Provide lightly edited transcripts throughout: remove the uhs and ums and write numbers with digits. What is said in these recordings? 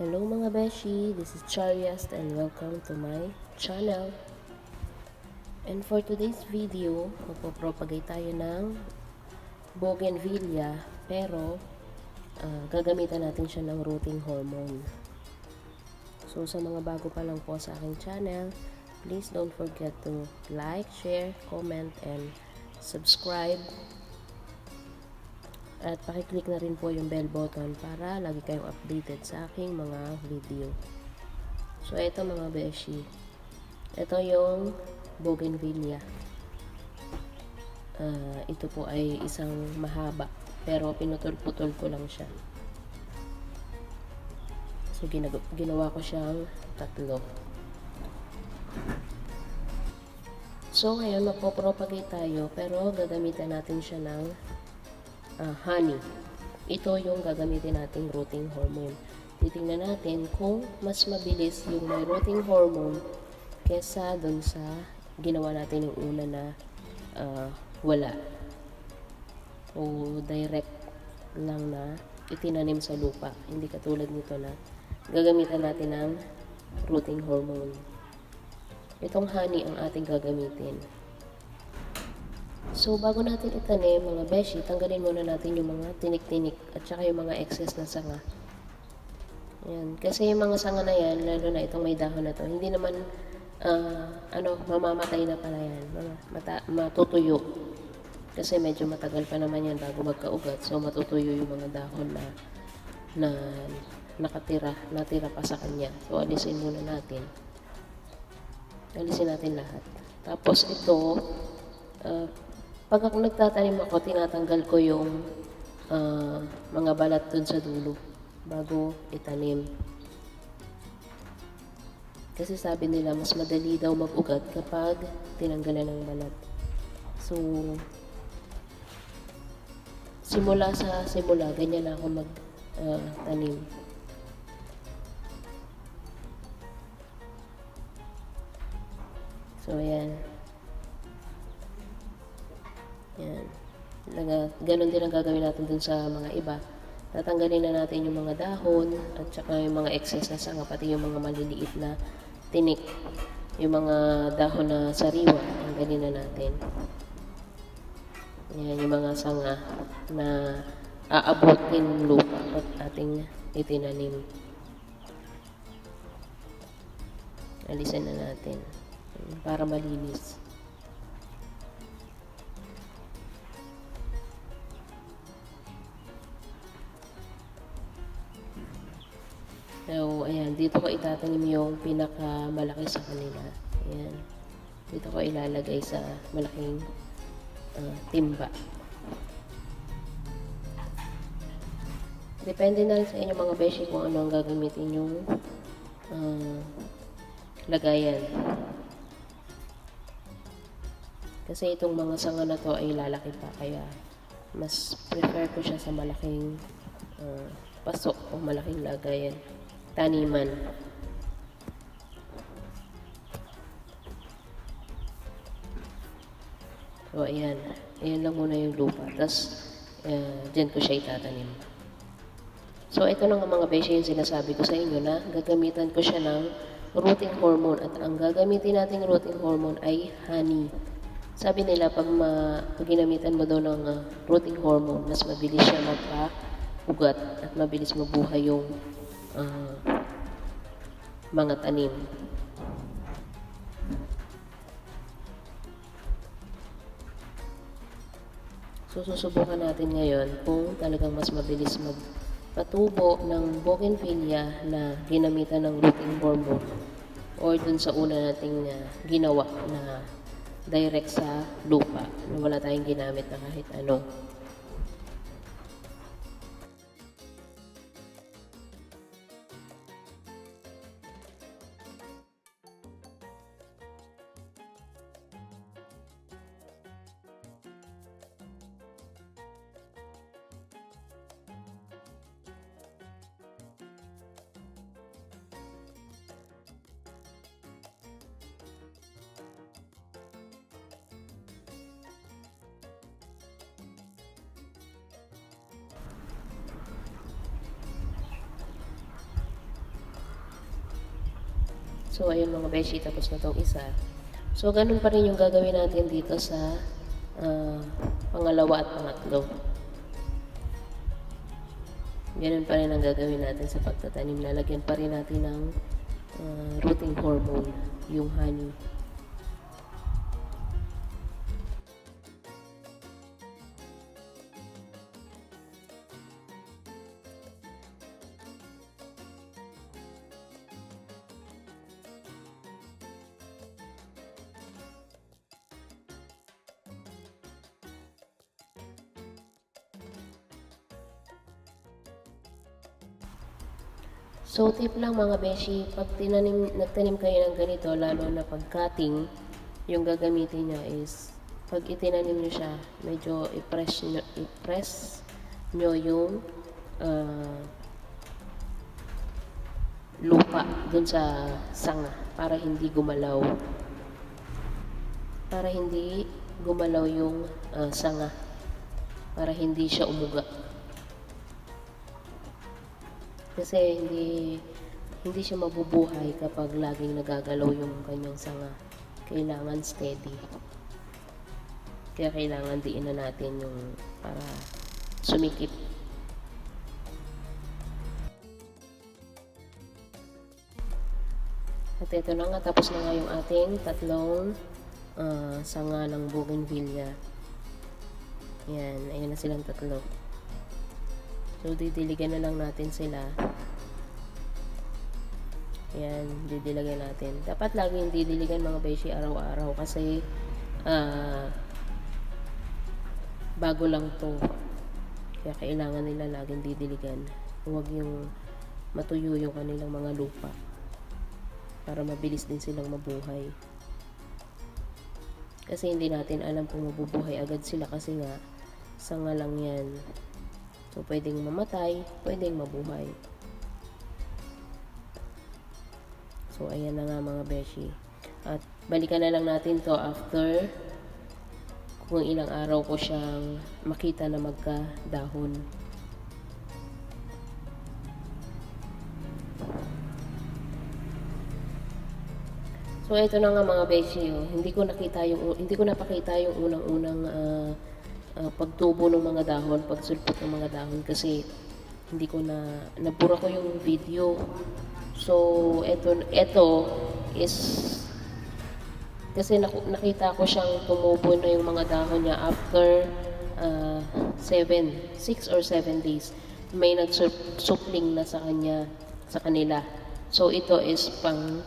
Hello mga beshi, this is Chariast and welcome to my channel. And for today's video, magpo-propagate tayo ng Bougainvillea pero gagamitan natin siya ng rooting hormone. So sa mga bago pa lang po sa aking channel, please don't forget to like, share, comment, and subscribe. At pakiclick na rin po yung bell button para lagi kayong updated sa aking mga video. So, ito mga beshi. Ito yung Bougainvillea. Ito po ay isang mahaba. Pero pinutol-putol ko lang siya. So, ginawa ko siyang tatlo. So, ngayon magpo-propagate tayo. Pero gagamitan natin siya ng honey. Ito yung gagamitin nating rooting hormone. Titingnan natin kung mas mabilis yung may rooting hormone kesa dun sa ginawa natin yung una na wala. O direct lang na itinanim sa lupa. Hindi katulad nito na gagamitan natin ng rooting hormone. Itong honey ang ating gagamitin. So, bago natin itanim, mga beshi, tanggalin muna natin yung mga tinik-tinik at saka yung mga excess na sanga. Yan. Kasi yung mga sanga na yan, lalo na itong may dahon na to, hindi naman, mamamatay na pala yan. Matutuyo. Kasi medyo matagal pa naman yan bago magkaugat. So, matutuyo yung mga dahon na natira pa sa kanya. So, alisin muna natin. Alisin natin lahat. Tapos ito, pag ako nagtatanim ako, tinatanggal ko yung mga balat dun sa dulo bago itanim. Kasi sabi nila, mas madali daw mag-ugat kapag tinanggalan ng balat. So, simula, ganyan na ako mag-tanim. So, ayan. Yan. Ganon din ang gagawin natin dun sa mga iba. Tatanggalin na natin yung mga dahon at saka yung mga excess na sanga, pati yung mga maliliit na tinik. Yung mga dahon na sariwa, tanggalin na natin. Yan, yung mga sanga na aabutin lupa at ating itinanim. Alisin na natin para malinis. So, ayan, dito ko itatanim yung pinakamalaki sa kanila. Ayan. Dito ko ilalagay sa malaking timba. Depende na sa inyo mga beshi kung ano ang gagamitin yung lagayan. Kasi itong mga sanga na to ay lalaki pa, kaya mas prefer ko siya sa malaking pasok o malaking lagayan. Taniman. So, ayan. Ayan lang muna yung lupa. Tapos, dyan ko siya itatanim. So, ito na nga mga beshi yung sinasabi ko sa inyo na gagamitan ko siya ng rooting hormone. At ang gagamitin nating rooting hormone ay honey. Sabi nila, pag ginamitan mo daw ng rooting hormone, mas mabilis siya magpa-ugat at mabilis mabuhay yung mga tanim. So, susubukan natin ngayon kung talagang mas mabilis magpatubo ng Bougainvillea na ginamitan ng rooting hormone or dun sa una nating ginawa na direct sa lupa na wala tayong ginamit na kahit ano. So, ayun mga beshi, tapos na tong isa. So, ganun pa rin yung gagawin natin dito sa pangalawa at pangatlo. Ganun pa rin ang gagawin natin sa pagtatanim. Lalagyan pa rin natin ng rooting hormone, yung honey. So, tip lang mga beshi, pag nagtanim kayo ng ganito, lalo na pag cutting, yung gagamitin nyo is, pag itinanim nyo siya, medyo i-press nyo yung lupa dun sa sanga para hindi gumalaw. Para hindi gumalaw yung sanga. Para hindi siya umuga. Kasi hindi siya mabubuhay kapag laging nagagalaw yung kanyang sanga. Kailangan steady. Kaya kailangan diin na natin yung para sumikip. At ito na nga, tapos na nga yung ating tatlong sanga ng Bougainvillea. Yan, ayan na silang tatlo. So, didiligan na lang natin sila. Ayan, didiligan natin. Dapat laging didiligan mga beshi araw-araw kasi bago lang to. Kaya kailangan nila laging didiligan. Huwag yung matuyo yung kanilang mga lupa. Para mabilis din silang mabuhay. Kasi hindi natin alam kung mabubuhay agad sila kasi nga sanga lang yan. So, pwedeng mamatay, pwedeng mabuhay. So, ayan na nga mga beshi. At balikan na lang natin to after kung ilang araw ko siyang makita na magkadahon. So, ito na nga mga beshi. Oh. Hindi ko napakita yung unang-unang pagtubo ng mga dahon, pagsulpot ng mga dahon kasi hindi ko nabura ko yung video. So, ito is kasi nakita ko siyang tumubo na yung mga dahon niya after 6 or 7 days. May nagsupling na sa kanila. So, ito is pang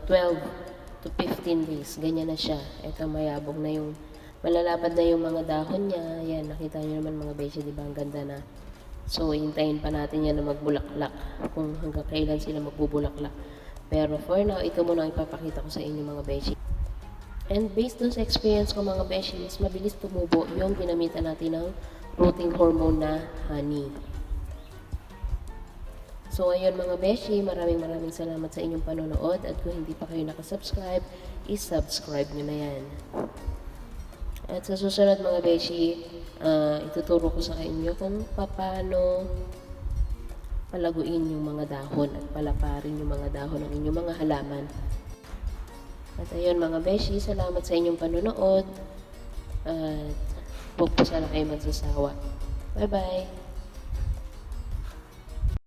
12 to 15 days. Ganyan na siya. Ito mayabog na yung malalapad na yung mga dahon niya. Yan, nakita niyo naman mga beshi, di ba? Ang ganda na. So, hintayin pa natin yan na magbulaklak. Kung hanggang kailan sila magbubulaklak. Pero for now, ito muna ang ipapakita ko sa inyo mga beshi. And based dun sa experience ko mga beshi, mas mabilis tumubo yung ginamitan natin ng rooting hormone na honey. So, ayun mga beshi, maraming salamat sa inyong panonood at kung hindi pa kayo nakasubscribe, is-subscribe nyo na yan. At sa susunod mga beshi, ituturo ko sa inyo kung paano palaguin yung mga dahon at palaparin yung mga dahon ng inyong mga halaman. At ayun mga beshi, salamat sa inyong panonood at huwag po sana kayo magsasawa. Bye-bye!